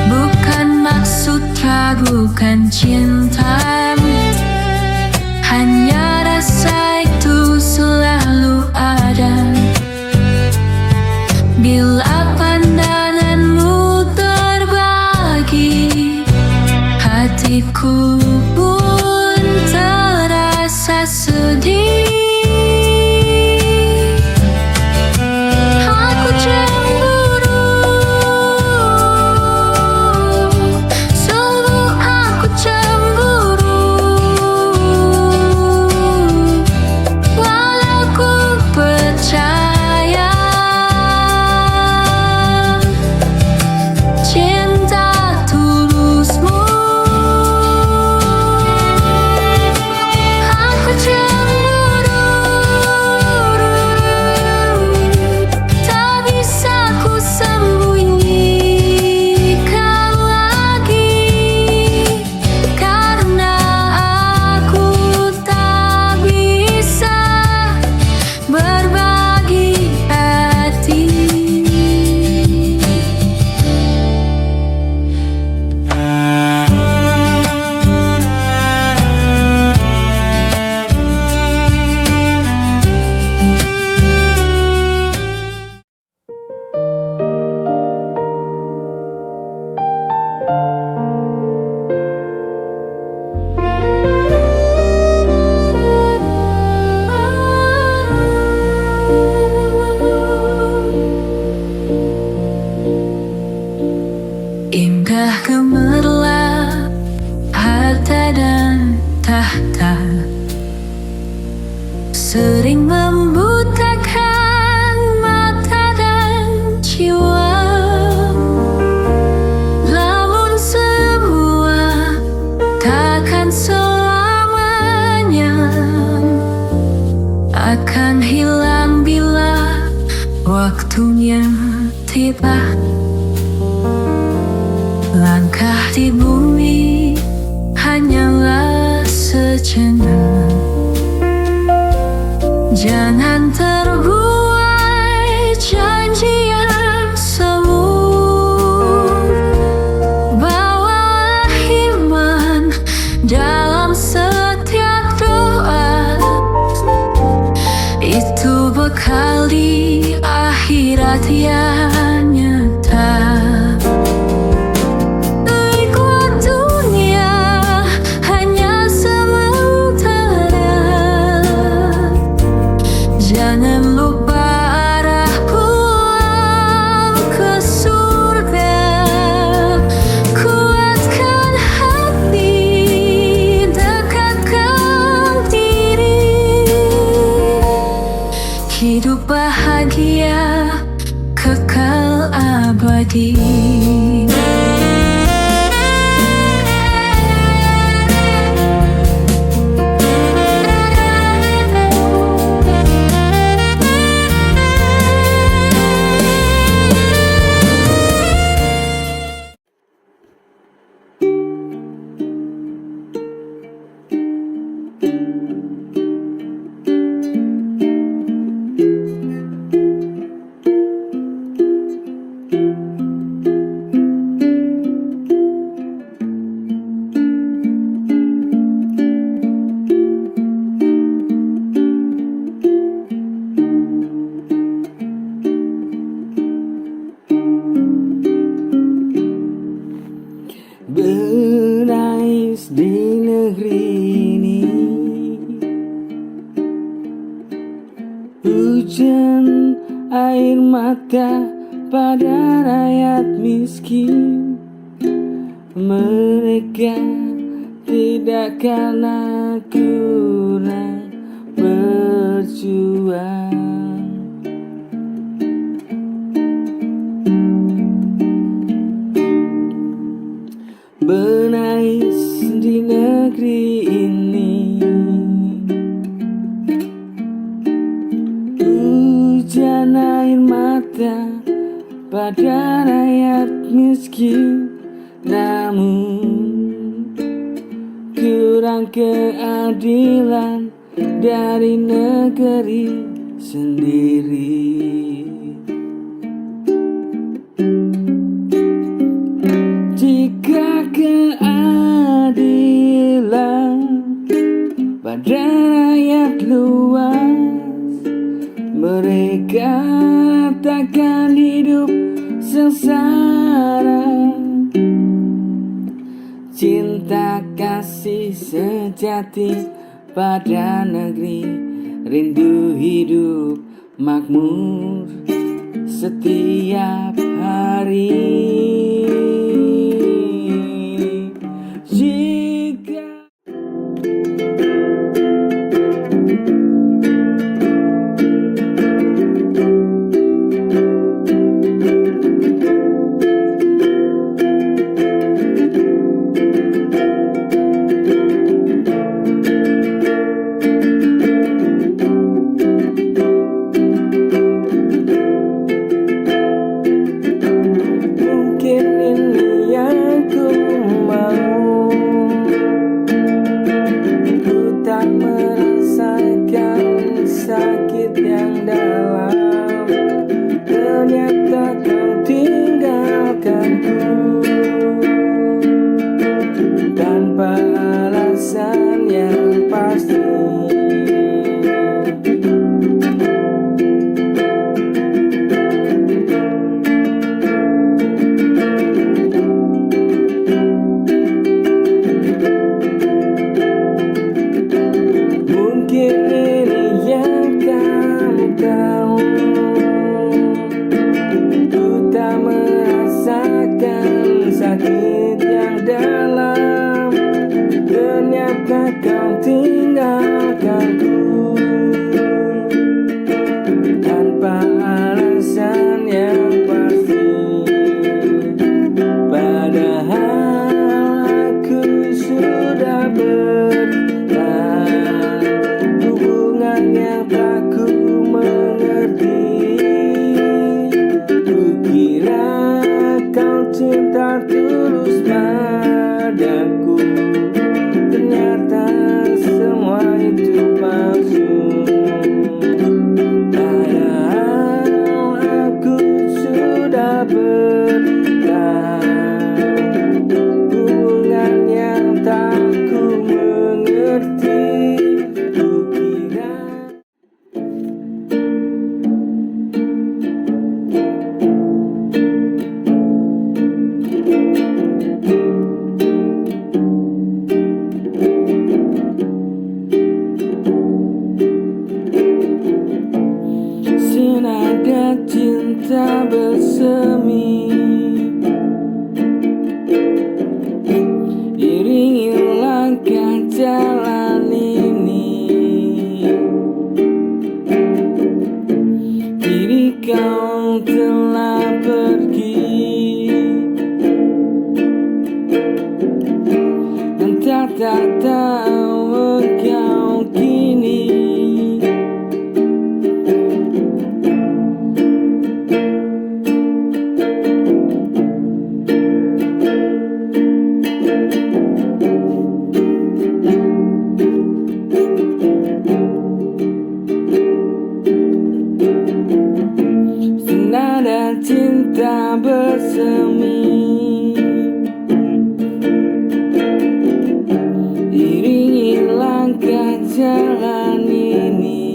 Bukan maksud ragukan cintamu, hanya rasa itu selalu ada. Bila pandanganmu terbagi, hatiku pun terasa sedih. Aku cemburu, sungguh aku cemburu. Walau ku percaya cinta tulusmu. waktunya tiba. Langkah di bumi hanyalah sejenak. Jangan terbuai janji yang semu. Bawalah iman dalam setiap doa. Itu bekal di akhirat yang nyata. Ikut dunia hanya sementara. Jangan lupa arah pulang ke surga. Kuatkan hati, dekatkan diri. Hidup bahagia kekal abadi. Berais di negeri ini, hujan air mata pada rakyat miskin. Mereka tidak karena kurang berjuang. Berais di negeri ini, hujan air mata pada rakyat miskin. Namun kurang keadilan dari negeri sendiri. Jika keadilan pada rakyat luas, mereka takkan hidup sengsara. Cinta kasih sejati pada negeri, rindu hidup makmur setiap hari. Jika Kukira kau cinta tulus padaku, ternyata semua itu palsu. Padahal aku sudah bertahan, hubungan yang tak ku mengerti. Kukira senada cinta bersemi, iringi langkah jalan ini. Kini kau telah pergi, entah tak tahu engkau kini. Senada cinta bersemi, iringi langkah jalan ini.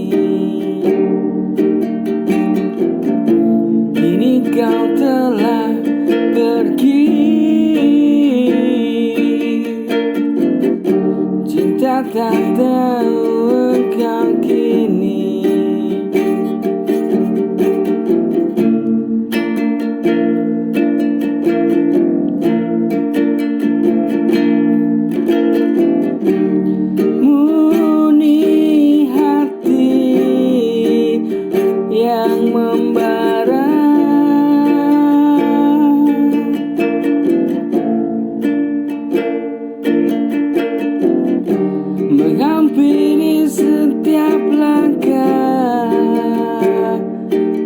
Kini kau telah pergi, cinta tak tahu engkau kini. Murni hati yang membara, menghampiri setiap langkah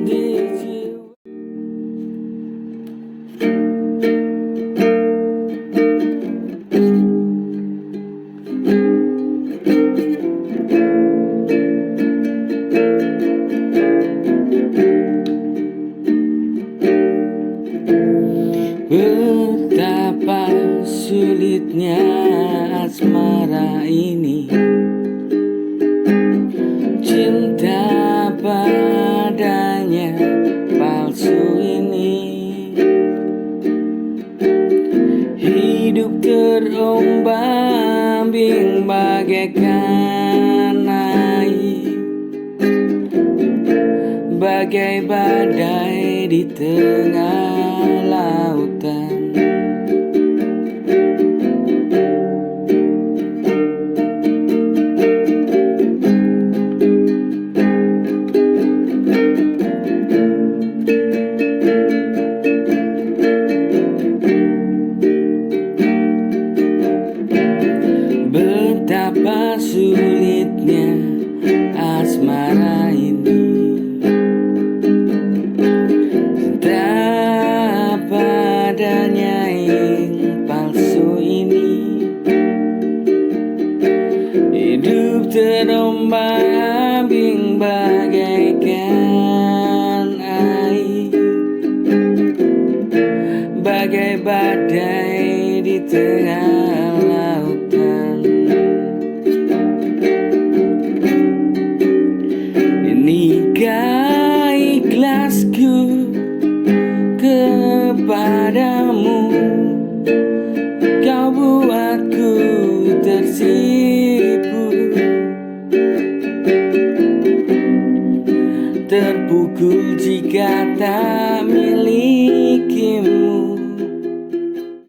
di jiwa. Betapa sulitnya asmara ini, cinta padanya palsu ini. Hidup terombang-ambing bagaikan air, bagai badai di tengah lautan. Betapa sulitnya asmara ini, cinta padanya yang palsu ini. Hidup terombang-ambing bagaikan air, bagai badai di tengah lautan. Inikah ikhlasku kepadamu, kau buatku tersipu, terpukul jika tak milih.